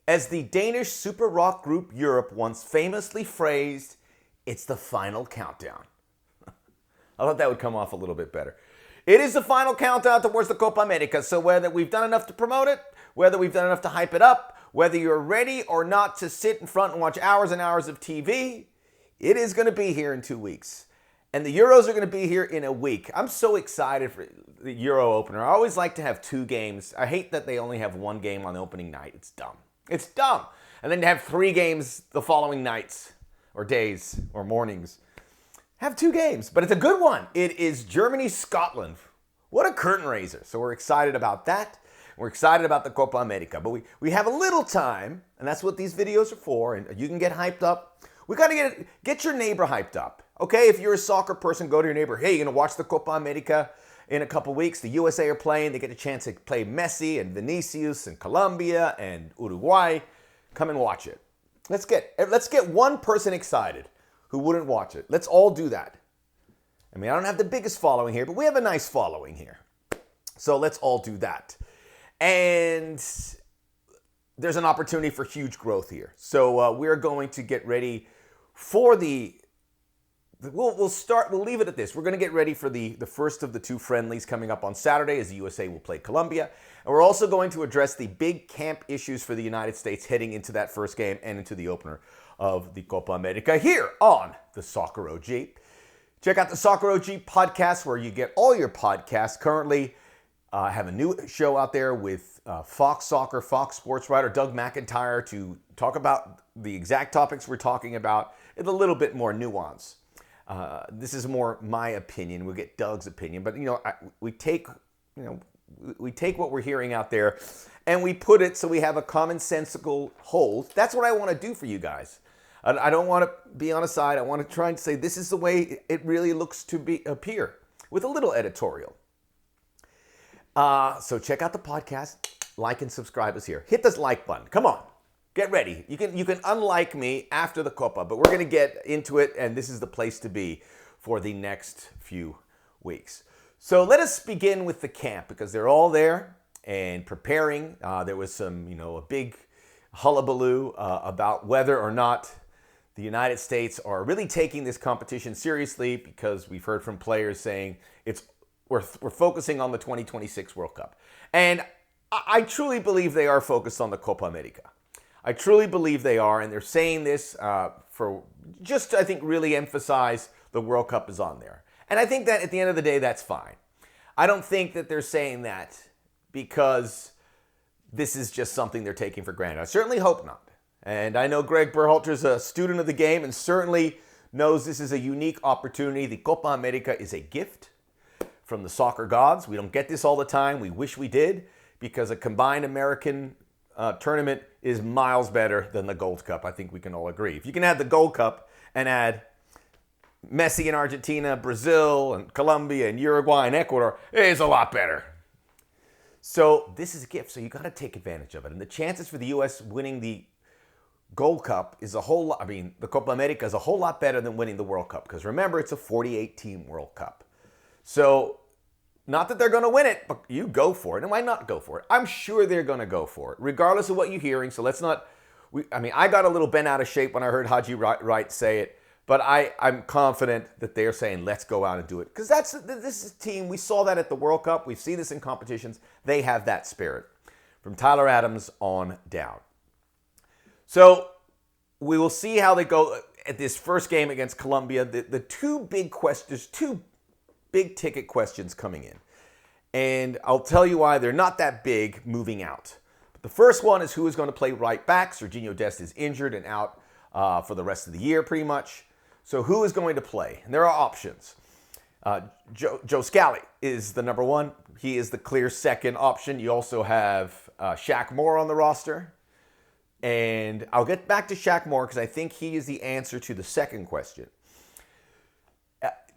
As the Danish super rock group Europe once famously phrased, it's the final countdown. I thought that would come off a little bit better. It is the final countdown towards the Copa America, so whether we've done enough to promote it, whether we've done enough to hype it up, whether you're ready or not to sit in front and watch hours and hours of TV, it is going to be here in 2 weeks. And the Euros are going to be here in a week. I'm so excited for the Euro opener. I always like to have 2 games. I hate that they only have 1 game on opening night. It's dumb. It's dumb. And then to have 3 games the following nights or days or mornings. Have 2 games, but it's a good one. It is Germany-Scotland. What a curtain raiser. So we're excited about that. We're excited about the Copa America, but we have a little time, and that's what these videos are for, and you can get hyped up. We got to get your neighbor hyped up. Okay, if you're a soccer person, go to your neighbor. Hey, you're going to watch the Copa America in a couple weeks. The USA are playing. They get a chance to play Messi and Vinicius and Colombia and Uruguay. Come and watch it. Let's get one person excited who wouldn't watch it. Let's all do that. I mean, I don't have the biggest following here, but we have a nice following here. So let's all do that. And there's an opportunity for huge growth here. So we're going to get ready for we'll leave it at this. We're going to get ready for the first of the 2 friendlies coming up on Saturday as the USA will play Colombia. And we're also going to address the big camp issues for the United States heading into that first game and into the opener of the Copa America here on the Soccer OG. Check out the Soccer OG podcast where you get all your podcasts. Currently, I have a new show out there with Fox Soccer, Fox Sports writer Doug McIntyre to talk about the exact topics we're talking about in a little bit more nuance. This is more my opinion. We'll get Doug's opinion, but we take what we're hearing out there and we put it so we have a commonsensical hold. That's what I want to do for you guys. I don't want to be on a side. I want to try and say this is the way it really looks to appear with a little editorial. So check out the podcast, like and subscribe us here. Hit this like button. Come on, get ready. You can unlike me after the Copa, but we're going to get into it, and this is the place to be for the next few weeks. So let us begin with the camp because they're all there and preparing. There was some, a big hullabaloo about whether or not the United States are really taking this competition seriously because we've heard from players saying we're focusing on the 2026 World Cup. And I truly believe they are focused on the Copa America. I truly believe they are, and they're saying this for just, I think, really emphasize the World Cup is on there. And I think that at the end of the day, that's fine. I don't think that they're saying that because this is just something they're taking for granted. I certainly hope not. And I know Greg Berhalter's a student of the game and certainly knows this is a unique opportunity. The Copa America is a gift from the soccer gods. We don't get this all the time. We wish we did because a combined American tournament is miles better than the Gold Cup. I think we can all agree. If you can add the Gold Cup and add Messi in Argentina, Brazil, and Colombia, and Uruguay, and Ecuador, it's a lot better. So this is a gift, so you got to take advantage of it. And the chances for the U.S. winning the Gold Cup is a whole lot, the Copa America is a whole lot better than winning the World Cup. Because remember, it's a 48-team World Cup. So, not that they're going to win it, but you go for it. And why not go for it? I'm sure they're going to go for it, regardless of what you're hearing. So let's not, I got a little bent out of shape when I heard Haji Wright say it. But I'm confident that they're saying, let's go out and do it. Because this is a team, we saw that at the World Cup. We've seen this in competitions. They have that spirit. From Tyler Adams on down. So we will see how they go at this first game against Colombia. The 2 big questions, there's 2 big ticket questions coming in. And I'll tell you why they're not that big moving out. But the first one is who is going to play right back. Serginho Dest is injured and out for the rest of the year pretty much. So who is going to play? And there are options. Joe Scally is the number 1. He is the clear second option. You also have Shaq Moore on the roster. And I'll get back to Shaq Moore because I think he is the answer to the second question.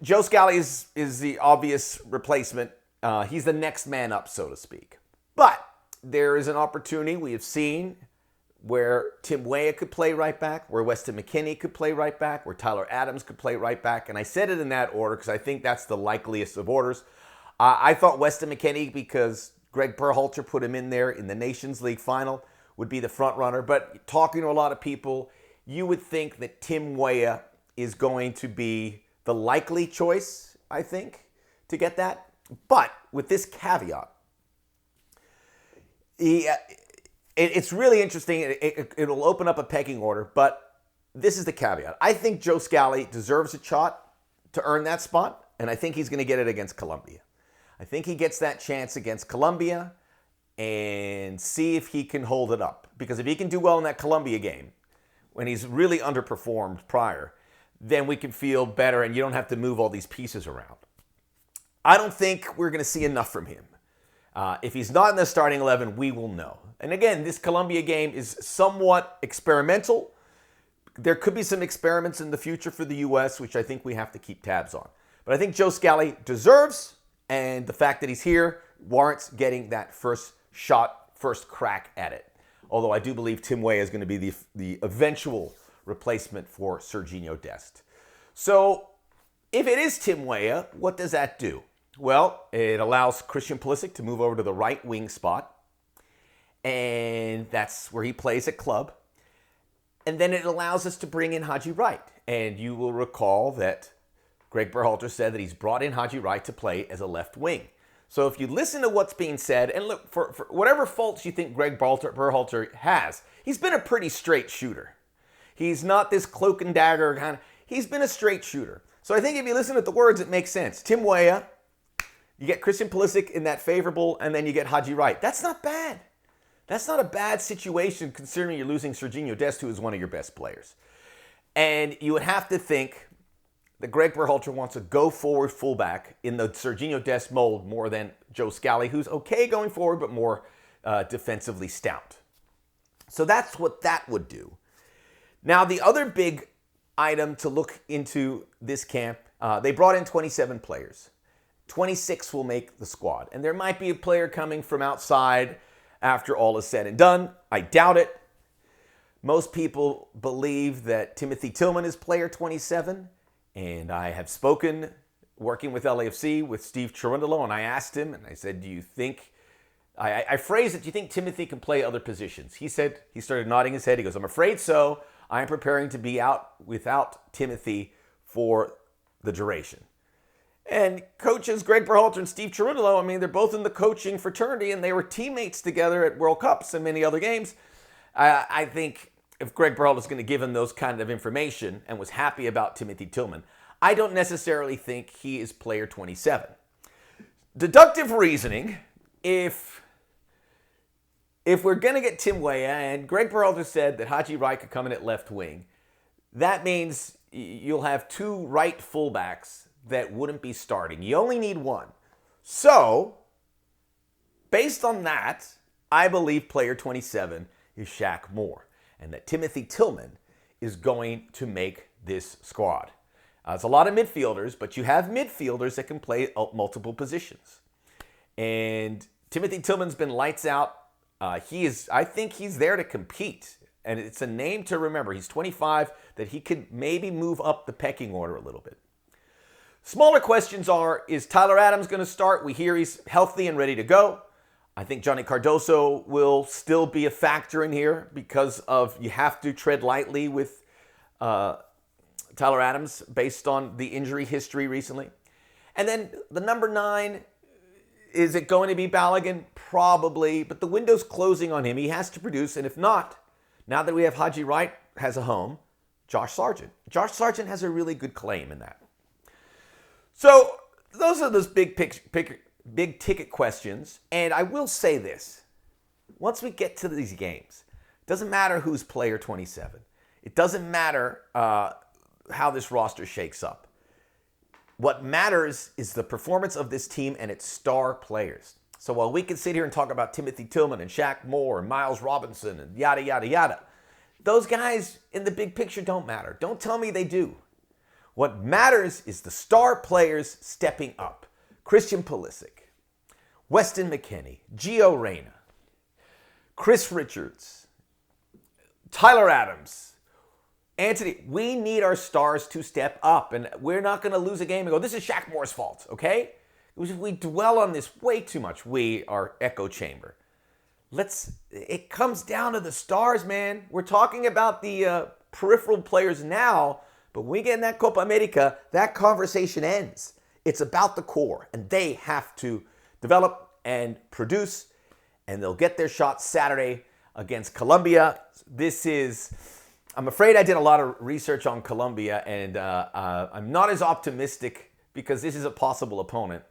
Joe Scally is the obvious replacement. He's the next man up, so to speak. But there is an opportunity we have seen where Tim Weah could play right back, where Weston McKennie could play right back, where Tyler Adams could play right back. And I said it in that order because I think that's the likeliest of orders. I thought Weston McKennie because Greg Berhalter put him in there in the Nations League final would be the front runner. But talking to a lot of people, you would think that Tim Weah is going to be the likely choice, I think, to get that. But with this caveat, it's really interesting. It'll open up a pecking order, but this is the caveat. I think Joe Scally deserves a shot to earn that spot, and I think he's going to get it against Colombia. I think he gets that chance against Colombia and see if he can hold it up. Because if he can do well in that Colombia game, when he's really underperformed prior, then we can feel better and you don't have to move all these pieces around. I don't think we're going to see enough from him. If he's not in the starting 11, we will know. And again, this Colombia game is somewhat experimental. There could be some experiments in the future for the U.S., which I think we have to keep tabs on. But I think Joe Scally deserves, and the fact that he's here warrants getting that first shot, first crack at it. Although I do believe Tim Weah is going to be the eventual replacement for Sergiño Dest. So if it is Tim Weah, what does that do? Well, it allows Christian Pulisic to move over to the right wing spot, and that's where he plays at club. And then it allows us to bring in Haji Wright. And you will recall that Greg Berhalter said that he's brought in Haji Wright to play as a left wing. So if you listen to what's being said, and look, for whatever faults you think Greg Berhalter has, he's been a pretty straight shooter. He's not this cloak and dagger kind of, he's been a straight shooter. So I think if you listen to the words, it makes sense. Tim Weah, you get Christian Pulisic in that favorable, and then you get Haji Wright. That's not bad. That's not a bad situation considering you're losing Sergiño Dest, who is one of your best players. And you would have to think that Greg Berhalter wants a go-forward fullback in the Sergiño Dest mold more than Joe Scally, who's okay going forward, but more defensively stout. So that's what that would do. Now, the other big item to look into this camp, they brought in 27 players. 26 will make the squad. And there might be a player coming from outside after all is said and done. I doubt it. Most people believe that Timothy Tillman is player 27. And I have spoken, working with LAFC, with Steve Cherundolo, and I asked him, and I said, do you think, I phrased it, do you think Timothy can play other positions? He said, he started nodding his head. He goes, I'm afraid so. I am preparing to be out without Timothy for the duration. And coaches Greg Berhalter and Steve Cherundolo, I mean, they're both in the coaching fraternity, and they were teammates together at World Cups and many other games. I think if Greg Berhalter is going to give him those kind of information and was happy about Timothy Tillman, I don't necessarily think he is player 27. Deductive reasoning, if we're going to get Tim Weah, and Greg Berhalter said that Haji Wright could come in at left wing, that means you'll have two right fullbacks that wouldn't be starting. You only need one. So, based on that, I believe player 27 is Shaq Moore, and that Timothy Tillman is going to make this squad. It's a lot of midfielders, but you have midfielders that can play multiple positions. And Timothy Tillman's been lights out. I think he's there to compete. And it's a name to remember. He's 25, that he could maybe move up the pecking order a little bit. Smaller questions are, is Tyler Adams going to start? We hear he's healthy and ready to go. I think Johnny Cardoso will still be a factor in here because of you have to tread lightly with Tyler Adams based on the injury history recently. And then the number 9, is it going to be Balogun? Probably, but the window's closing on him. He has to produce, and if not, now that we have Haji Wright has a home, Josh Sargent. Josh Sargent has a really good claim in that. So those are those big ticket questions. And I will say this. Once we get to these games, it doesn't matter who's player 27. It doesn't matter how this roster shakes up. What matters is the performance of this team and its star players. So while we can sit here and talk about Timothy Tillman and Shaq Moore and Miles Robinson and yada, yada, yada, those guys in the big picture don't matter. Don't tell me they do. What matters is the star players stepping up. Christian Pulisic, Weston McKennie, Gio Reyna, Chris Richards, Tyler Adams, Anthony. We need our stars to step up, and we're not going to lose a game and go, this is Shaq Moore's fault, okay? We dwell on this way too much. We are echo chamber. it comes down to the stars, man. We're talking about the peripheral players now, but when we get in that Copa America, that conversation ends. It's about the core, and they have to develop and produce, and they'll get their shot Saturday against Colombia. I'm afraid I did a lot of research on Colombia, and I'm not as optimistic because this is a possible opponent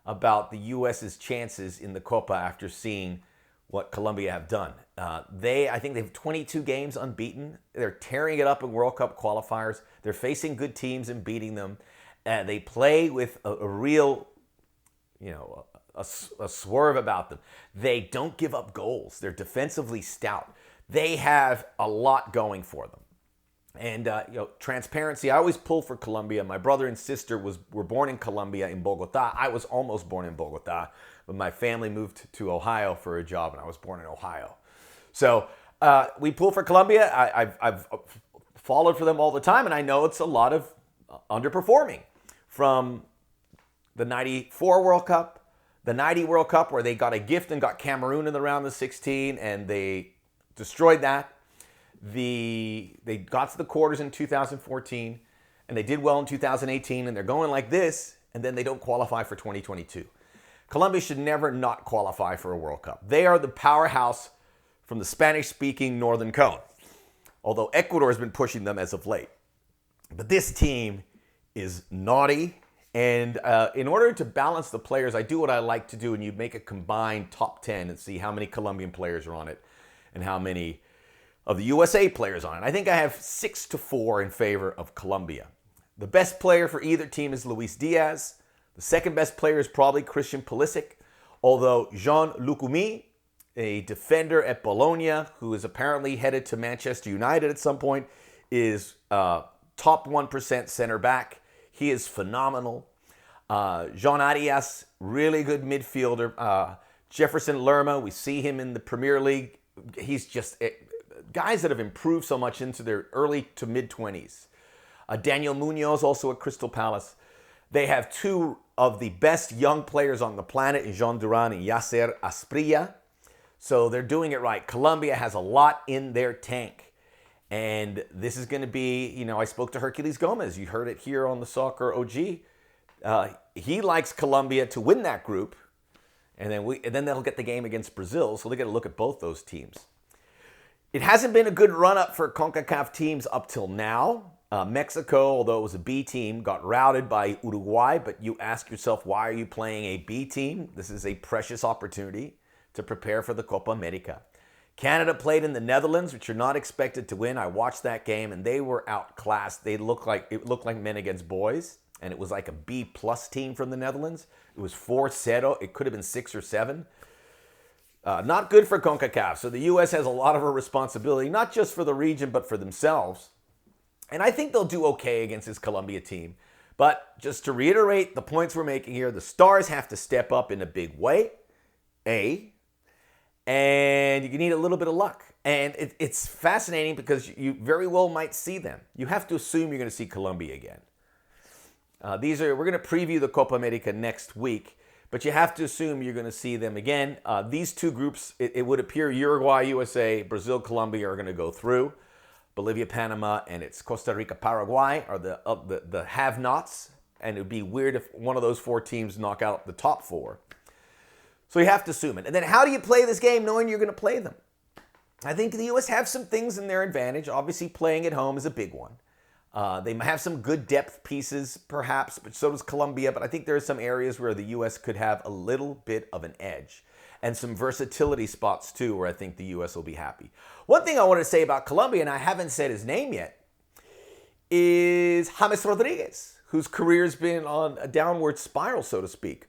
about the U.S.'s chances in the Copa after seeing what Colombia have done. I think they have 22 games unbeaten. They're tearing it up in World Cup qualifiers. They're facing good teams and beating them. They play with a real, a swerve about them. They don't give up goals. They're defensively stout. They have a lot going for them. And, transparency, I always pull for Colombia. My brother and sister were born in Colombia, in Bogota. I was almost born in Bogota, but my family moved to Ohio for a job, and I was born in Ohio. So we pull for Colombia. I've followed for them all the time, and I know it's a lot of underperforming from the 94 World Cup, the 90 World Cup, where they got a gift and got Cameroon in the round of 16, and they destroyed that. They got to the quarters in 2014, and they did well in 2018, and they're going like this, and then they don't qualify for 2022. Colombia should never not qualify for a World Cup. They are the powerhouse from the Spanish-speaking Northern Cone, although Ecuador has been pushing them as of late. But this team is naughty, and in order to balance the players, I do what I like to do, and you make a combined top 10 and see how many Colombian players are on it and how many of the USA players on it. I think I have 6-4 in favor of Colombia. The best player for either team is Luis Diaz. The second best player is probably Christian Pulisic, although Jean Lucumi, a defender at Bologna, who is apparently headed to Manchester United at some point, is top 1% center back. He is phenomenal. Jean Arias, really good midfielder. Jefferson Lerma, we see him in the Premier League. He's just guys that have improved so much into their early to mid-20s. Daniel Munoz, also at Crystal Palace. They have two of the best young players on the planet, in Jean Duran and Yasser Asprilla. So they're doing it right. Colombia has a lot in their tank. And this is going to be, I spoke to Herculez Gomez. You heard it here on the Soccer OG. He likes Colombia to win that group. And then they'll get the game against Brazil. So they got to look at both those teams. It hasn't been a good run-up for CONCACAF teams up till now. Mexico, although it was a B team, got routed by Uruguay. But you ask yourself, why are you playing a B team? This is a precious opportunity to prepare for the Copa America. Canada played in the Netherlands, which you're not expected to win. I watched that game, and they were outclassed. It looked like men against boys, and it was like a B-plus team from the Netherlands. It was 4-0. It could have been 6 or 7. Not good for CONCACAF. So the U.S. has a lot of a responsibility, not just for the region, but for themselves. And I think they'll do okay against this Colombia team. But just to reiterate the points we're making here, the Stars have to step up in a big way, and you need a little bit of luck. And it's fascinating because you very well might see them. You have to assume you're going to see Colombia again. We're going to preview the Copa America next week, but you have to assume you're going to see them again. These two groups, it would appear Uruguay, USA, Brazil, Colombia are going to go through. Bolivia, Panama, and it's Costa Rica, Paraguay are the have-nots, and it would be weird if one of those 4 teams knock out the top 4. So you have to assume it. And then how do you play this game knowing you're going to play them? I think the U.S. have some things in their advantage. Obviously, playing at home is a big one. They might have some good depth pieces, perhaps, but so does Colombia. But I think there are some areas where the U.S. could have a little bit of an edge. And some versatility spots, too, where I think the U.S. will be happy. One thing I want to say about Colombia, and I haven't said his name yet, is James Rodriguez, whose career has been on a downward spiral, so to speak.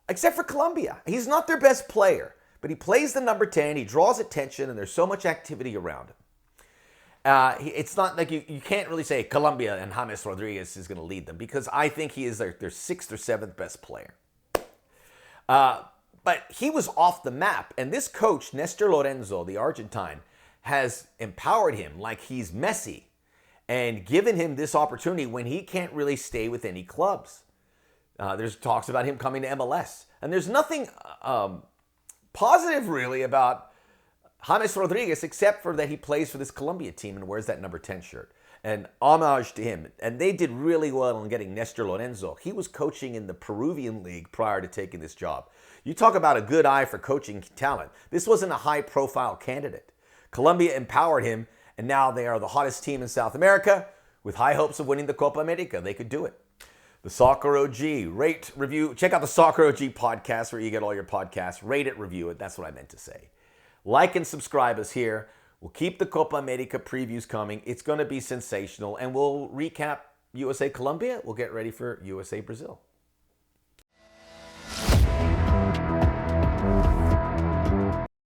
Except for Colombia. He's not their best player, but he plays the number 10. He draws attention, and there's so much activity around him. It's not like you can't really say Colombia and James Rodriguez is going to lead them, because I think he is their 6th or 7th best player. But he was off the map, and this coach, Nestor Lorenzo, the Argentine, has empowered him like he's Messi and given him this opportunity when he can't really stay with any clubs. There's talks about him coming to MLS. And there's nothing positive, really, about James Rodriguez, except for that he plays for this Colombia team and wears that number 10 shirt. And homage to him. And they did really well in getting Nestor Lorenzo. He was coaching in the Peruvian league prior to taking this job. You talk about a good eye for coaching talent. This wasn't a high-profile candidate. Colombia empowered him, and now they are the hottest team in South America with high hopes of winning the Copa America. They could do it. The Soccer OG, rate, review. Check out the Soccer OG podcast where you get all your podcasts. Rate it, review it. That's what I meant to say. Like and subscribe us here. We'll keep the Copa America previews coming. It's going to be sensational. And we'll recap USA Colombia. We'll get ready for USA Brazil.